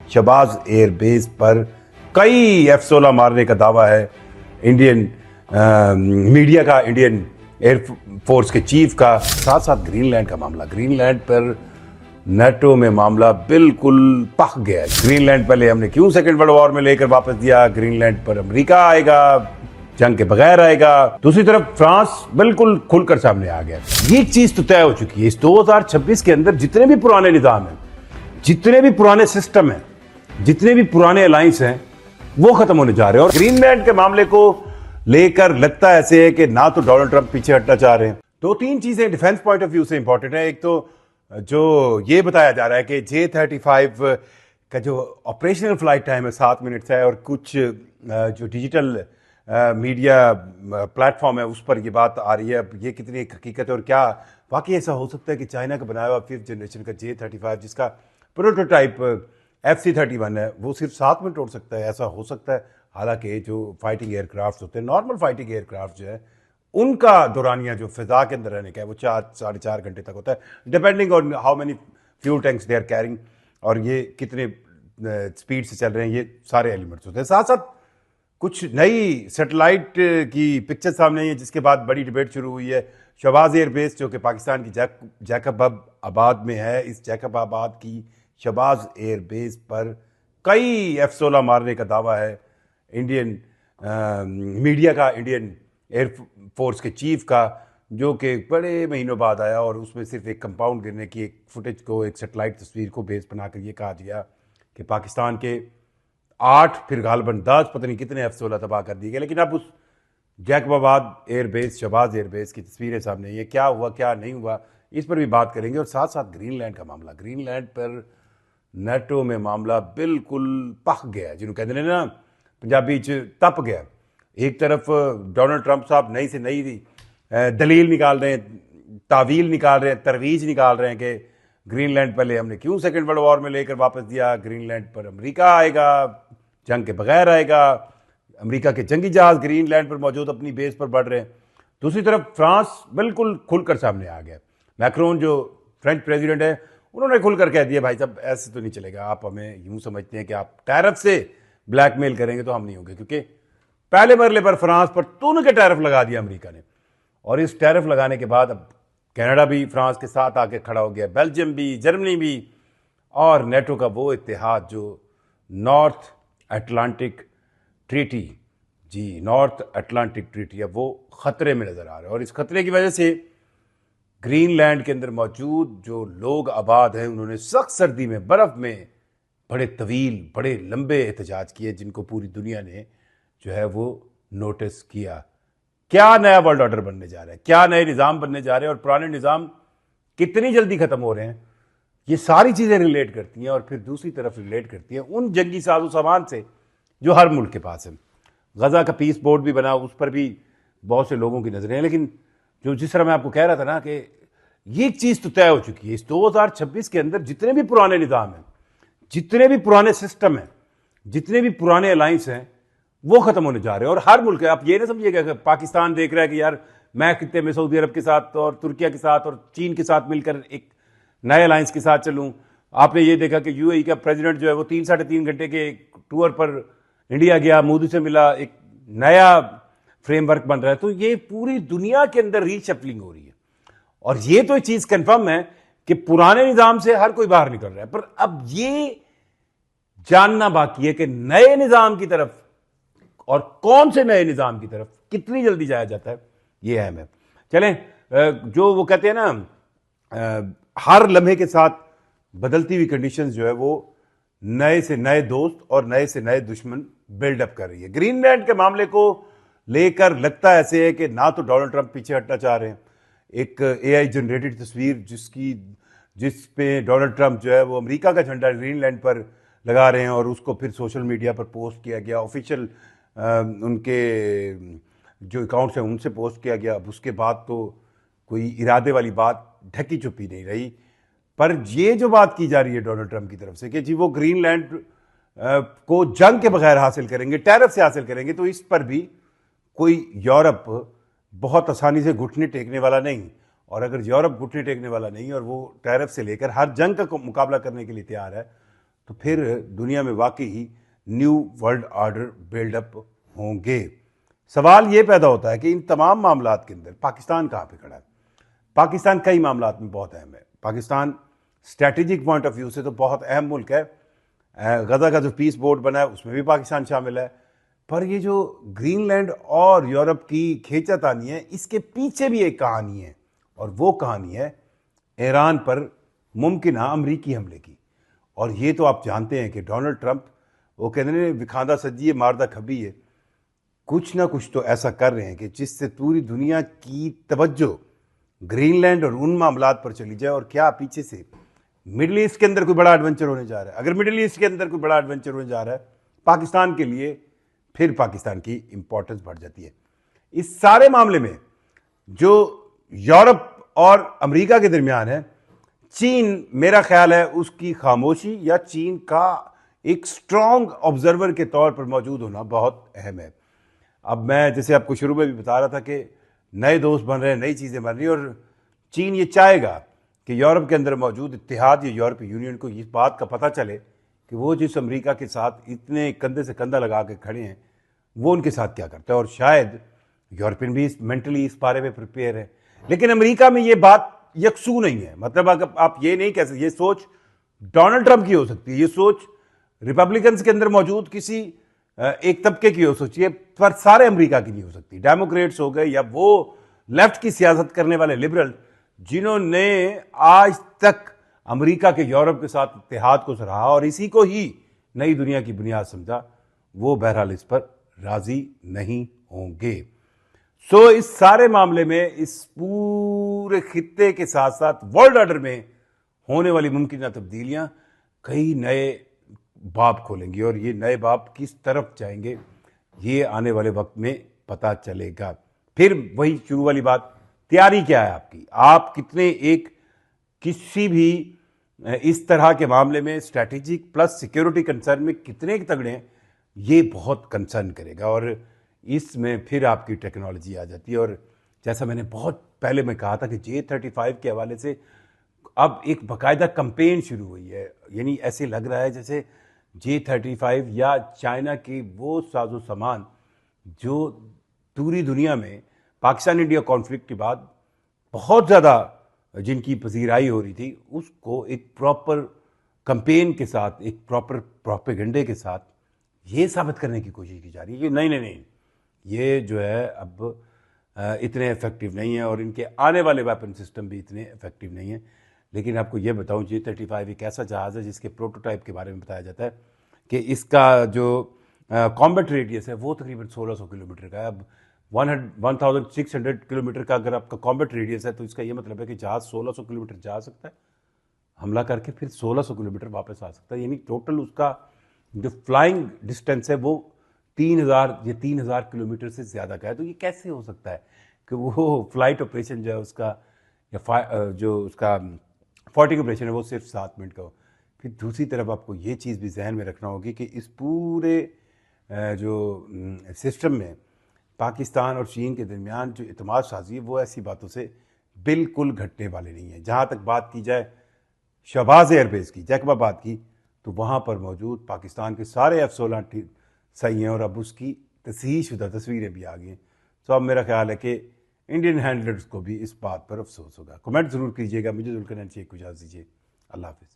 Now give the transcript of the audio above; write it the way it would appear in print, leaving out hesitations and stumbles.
Shahbaz airbase पर कई F-16 मारने का दावा है इंडियन मीडिया का, इंडियन एयरफोर्स के चीफ का। साथ साथ ग्रीनलैंड का मामला, ग्रीनलैंड पर नेटो में मामला बिल्कुल पक गया है। ग्रीनलैंड पहले हमने क्यों सेकेंड वर्ल्ड वॉर में लेकर वापस दिया, ग्रीनलैंड पर अमेरिका आएगा, जंग के बगैर आएगा। दूसरी तरफ फ्रांस बिल्कुल खुलकर सामने आ गया। ये चीज तो तय हो चुकी है, इस 2026 के अंदर जितने भी पुराने निजाम हैं, जितने भी पुराने सिस्टम हैं, जितने भी पुराने अलायंस हैं, वो खत्म होने जा रहे हैं। और ग्रीनलैंड के मामले को लेकर लगता ऐसे है कि ना तो डोनाल्ड ट्रंप पीछे हटना चाह रहे हैं। दो तीन चीजें डिफेंस पॉइंट ऑफ व्यू से इंपॉर्टेंट है। एक तो जो ये बताया जा रहा है कि J-35 का जो ऑपरेशनल फ्लाइट टाइम है 7 मिनट है, और कुछ जो डिजिटल मीडिया प्लेटफॉर्म है उस पर ये बात आ रही है। अब ये कितनी हकीकत है और क्या वाकई ऐसा हो सकता है कि चाइना का बनाया हुआ 5th जनरेशन का J-35 जिसका प्रोटोटाइप FC-31 है वो सिर्फ 7 मिनट उड़ सकता है, ऐसा हो सकता है। हालांकि जो फाइटिंग एयरक्राफ्ट होते हैं, नॉर्मल फाइटिंग एयरक्राफ्ट जो है, उनका दौरानिया जो फिजा के अंदर रहने का है वो 4-4.5 घंटे तक होता है, depending on how many fuel tanks they are carrying, और ये कितने स्पीड से चल रहे हैं, ये सारे एलिमेंट्स होते हैं। साथ साथ कुछ नई सैटेलाइट की पिक्चर सामने आई है जिसके बाद बड़ी डिबेट शुरू हुई है। शहबाज एयरबेस जो कि पाकिस्तान की जैकबाबाद में है, इस जैकबाबाद की शहबाज एयरबेस पर कई F-16 मारने का दावा है इंडियन मीडिया का, इंडियन एयरफोर्स के चीफ का, जो कि बड़े महीनों बाद आया और उसमें सिर्फ एक कंपाउंड गिरने की एक फुटेज को, एक सैटेलाइट तस्वीर को बेस बनाकर ये कहा गया कि पाकिस्तान के 8 फिर गालबन 10 पता नहीं कितने F-16 तबाह कर दिए गए। लेकिन अब उस जैकबाबाद एयरबेस, शहबाज एयरबेस की तस्वीरें सामने, ये क्या हुआ क्या नहीं हुआ, इस पर भी बात करेंगे। और साथ साथ ग्रीनलैंड का मामला, ग्रीनलैंड पर नेटो में मामला बिल्कुल पक गया, जिन्होंने कहते हैं ना पंजाबी च तप गया। एक तरफ डोनाल्ड ट्रंप साहब नई से नई दलील निकाल रहे हैं, तावील निकाल रहे हैं, तरवीज निकाल रहे हैं कि ग्रीनलैंड पहले हमने क्यों सेकेंड वर्ल्ड वॉर में लेकर वापस दिया, ग्रीनलैंड पर अमेरिका आएगा, जंग के बगैर आएगा, अमेरिका के जंगी जहाज ग्रीनलैंड पर मौजूद अपनी बेस पर बढ़ रहे हैं। दूसरी तरफ फ्रांस बिल्कुल खुलकर सामने आ गया। मैक्रोन जो फ्रेंच प्रेसिडेंट है, उन्होंने खुलकर कह दिया भाई साहब ऐसे तो नहीं चलेगा, आप हमें यूं समझते हैं कि आप टैरिफ से ब्लैकमेल करेंगे तो हम नहीं होंगे, क्योंकि पहले मरले पर फ्रांस पर तून के टैरिफ लगा दिया अमेरिका ने। और इस टैरिफ लगाने के बाद अब कनाडा भी फ्रांस के साथ आके खड़ा हो गया, बेल्जियम भी, जर्मनी भी, और नेटो का वो इत्तेहाद जो नॉर्थ अटलांटिक ट्रीटी, जी नॉर्थ अटलांटिक ट्रीटी, अब वो खतरे में नजर आ रहा है। और इस खतरे की वजह से ग्रीनलैंड के अंदर मौजूद जो लोग आबाद हैं, उन्होंने सख्त सर्दी में, बर्फ में बड़े तवील, बड़े लंबे एहतजाज किए, जिनको पूरी दुनिया ने जो है वो नोटिस किया। क्या नया वर्ल्ड ऑर्डर बनने जा रहा है, क्या नए निज़ाम बनने जा रहे हैं, और पुराने निज़ाम कितनी जल्दी ख़त्म हो रहे हैं, ये सारी चीज़ें रिलेट करती हैं। और फिर दूसरी तरफ रिलेट करती हैं उन जंगी साजो सामान से जो हर मुल्क के पास है। गज़ा का पीस बोर्ड भी बना, उस पर भी बहुत से लोगों की नज़रें हैं। लेकिन जो जिस तरह मैं आपको कह रहा था ना कि ये चीज़ तो तय हो चुकी है, इस 2026 के अंदर जितने भी पुराने निज़ाम हैं, जितने भी पुराने सिस्टम हैं, जितने भी पुराने अलायंस हैं, वो खत्म होने जा रहे हैं। और हर मुल्क है, आप ये ना समझिएगा कि पाकिस्तान देख रहा है कि यार मैं खित्ते में सऊदी अरब के साथ और तुर्किया के साथ और चीन के साथ मिलकर एक नए अलायंस के साथ चलूं। आपने ये देखा कि यूएई का प्रेसिडेंट जो है वो 3-3.5 घंटे के टूर पर इंडिया गया, मोदी से मिला, एक नया फ्रेमवर्क बन रहा है। तो ये पूरी दुनिया के अंदर रीशफलिंग हो रही है। और ये तो एक चीज कंफर्म है कि पुराने निजाम से हर कोई बाहर निकल रहा है, पर अब ये जानना बाकी है कि नए निजाम की तरफ, और कौन से नए निजाम की तरफ कितनी जल्दी जाया जाता है, ये अहम है। चलें, जो वो कहते हैं ना, हर लम्हे के साथ बदलती हुई कंडीशंस जो है वो नए से नए दोस्त और नए से नए दुश्मन बिल्डअप कर रही है। ग्रीनलैंड के मामले को लेकर लगता ऐसे है कि ना तो डोनाल्ड ट्रंप पीछे हटना चाह रहे हैं। एक AI जनरेटेड तस्वीर जिस पे डोनाल्ड ट्रंप जो है वो अमेरिका का झंडा ग्रीनलैंड पर लगा रहे हैं, और उसको फिर सोशल मीडिया पर पोस्ट किया गया, ऑफिशियल उनके जो अकाउंट्स हैं उनसे पोस्ट किया गया। अब उसके बाद तो कोई इरादे वाली बात ढकी छुपी नहीं रही। पर ये जो बात की जा रही है डोनाल्ड ट्रंप की तरफ से कि जी वो ग्रीनलैंड को जंग के बगैर हासिल करेंगे, टैरिफ से हासिल करेंगे, तो इस पर भी कोई यूरोप बहुत आसानी से घुटने टेकने वाला नहीं। और अगर यूरोप घुटने टेकने वाला नहीं और वो टैरिफ से लेकर हर जंग का मुकाबला करने के लिए तैयार है, तो फिर दुनिया में वाकई ही न्यू वर्ल्ड ऑर्डर बिल्डअप होंगे। सवाल ये पैदा होता है कि इन तमाम मामलात के अंदर पाकिस्तान कहाँ पे खड़ा है। पाकिस्तान कई मामलात में बहुत अहम है। Pakistan strategic point of view से तो बहुत अहम मुल्क है। गजा का जो पीस बोर्ड बना है उसमें भी पाकिस्तान शामिल है। पर ये जो ग्रीनलैंड और यूरोप की खींचातानी है, इसके पीछे भी एक कहानी है, और वो कहानी है ईरान पर मुमकिन अमरीकी हमले की। और ये तो आप जानते हैं कि डोनाल्ड ट्रंप, वो कहते हैं विखांदा सज्जी मारदा खबी है, कुछ ना कुछ तो ऐसा कर रहे हैं कि जिससे पूरी दुनिया की तवज्जो ग्रीनलैंड और उन मामलात पर चली जाए। और क्या पीछे से मिडिल ईस्ट के अंदर कोई बड़ा एडवेंचर होने जा रहा है। अगर मिडिल ईस्ट के अंदर कोई बड़ा एडवेंचर होने जा रहा है पाकिस्तान के लिए, फिर पाकिस्तान की इंपॉर्टेंस बढ़ जाती है। इस सारे मामले में जो यूरोप और अमेरिका के दरमियान है, चीन, मेरा ख्याल है उसकी खामोशी या चीन का एक स्ट्रॉन्ग ऑब्जर्वर के तौर पर मौजूद होना बहुत अहम है। अब मैं जैसे आपको शुरू में भी बता रहा था कि नए दोस्त बन रहे हैं, नई चीज़ें बन रही हैं, और चीन ये चाहेगा कि यूरोप के अंदर मौजूद इत्तेहाद या यूरोपीय यूनियन को इस बात का पता चले कि वो जिस अमेरिका के साथ इतने कंधे से कंधा लगा के खड़े हैं वो उनके साथ क्या करता है। और शायद यूरोपियन भी मेंटली इस बारे में प्रिपेयर है, लेकिन अमेरिका में ये बात यकसू नहीं है। मतलब अगर आप ये नहीं कह सकते, ये सोच डोनाल्ड ट्रंप की हो सकती है, ये सोच रिपब्लिकन्स के अंदर मौजूद किसी एक तबके की हो सकती है, पर सारे अमेरिका की नहीं हो सकती। डेमोक्रेट्स हो गए या वो लेफ्ट की सियासत करने वाले लिबरल जिन्होंने आज तक अमेरिका के यूरोप के साथ इत्तेहाद को सराहा और इसी को ही नई दुनिया की बुनियाद समझा, वो बहरहाल इस पर राजी नहीं होंगे। सो इस सारे मामले में, इस पूरे खित्ते के साथ साथ वर्ल्ड ऑर्डर में होने वाली मुमकिन तब्दीलियां कई नए बाब खोलेंगी, और ये नए बाब किस तरफ जाएंगे ये आने वाले वक्त में पता चलेगा। फिर वही शुरू वाली बात, तैयारी क्या है आपकी, आप कितने एक किसी भी इस तरह के मामले में स्ट्रैटेजिक प्लस सिक्योरिटी कंसर्न में कितने तगड़े हैं, ये बहुत कंसर्न करेगा। और इसमें फिर आपकी टेक्नोलॉजी आ जाती है। और जैसा मैंने बहुत पहले में कहा था कि J-35 के हवाले से अब एक बाकायदा कंपेन शुरू हुई है। यानी ऐसे लग रहा है जैसे J-35 या चाइना के वो साजो सामान जो पूरी दुनिया में पाकिस्तान इंडिया कॉन्फ्लिक्ट के बाद बहुत ज़्यादा जिनकी पजीराई हो रही थी, उसको एक प्रॉपर कंपेन के साथ, एक प्रॉपर प्रोपेगेंडे के साथ ये साबित करने की कोशिश की जा रही है कि नहीं नहीं नहीं, ये जो है अब इतने इफेक्टिव नहीं है, और इनके आने वाले वेपन सिस्टम भी इतने इफेक्टिव नहीं है। लेकिन आपको ये बताऊं, J-35 एक ऐसा जहाज़ है जिसके प्रोटोटाइप के बारे में बताया जाता है कि इसका जो कॉम्बैट रेडियस है वो तकरीबन 1600 किलोमीटर का है। अब 1600 किलोमीटर का अगर आपका कॉम्बैट रेडियस है तो इसका ये मतलब है कि जहाज़ 1600 किलोमीटर जा सकता है हमला करके, फिर 1600 किलोमीटर वापस आ सकता है। यानी टोटल उसका जो फ्लाइंग डिस्टेंस है वो 3000 या 3000 किलोमीटर से ज़्यादा का है। तो ये कैसे हो सकता है कि वो फ्लाइट ऑपरेशन जो है उसका, या जो उसका फॉर्टिंग ऑपरेशन है वो सिर्फ 7 मिनट का हो। फिर दूसरी तरफ आपको ये चीज़ भी जहन में रखना होगी कि इस पूरे जो सिस्टम में पाकिस्तान और चीन के दरमियान जो इत्मीनान साजी है वो ऐसी बातों से बिल्कुल घटने वाली नहीं है। जहाँ तक बात की जाए शहबाज एयरबेस की, जैकबाबाद की, तो वहाँ पर मौजूद पाकिस्तान के सारे F-16 सही हैं, और अब उसकी तस्हीहशुदा तस्वीरें भी आ गई हैं। तो अब मेरा ख्याल है कि इंडियन हैंडलर्स को भी इस बात पर अफसोस होगा। कमेंट ज़रूर कीजिएगा। मुझे जुल्करनैन शेख को इजाज़त दीजिए। अल्लाह हाफ़िज़।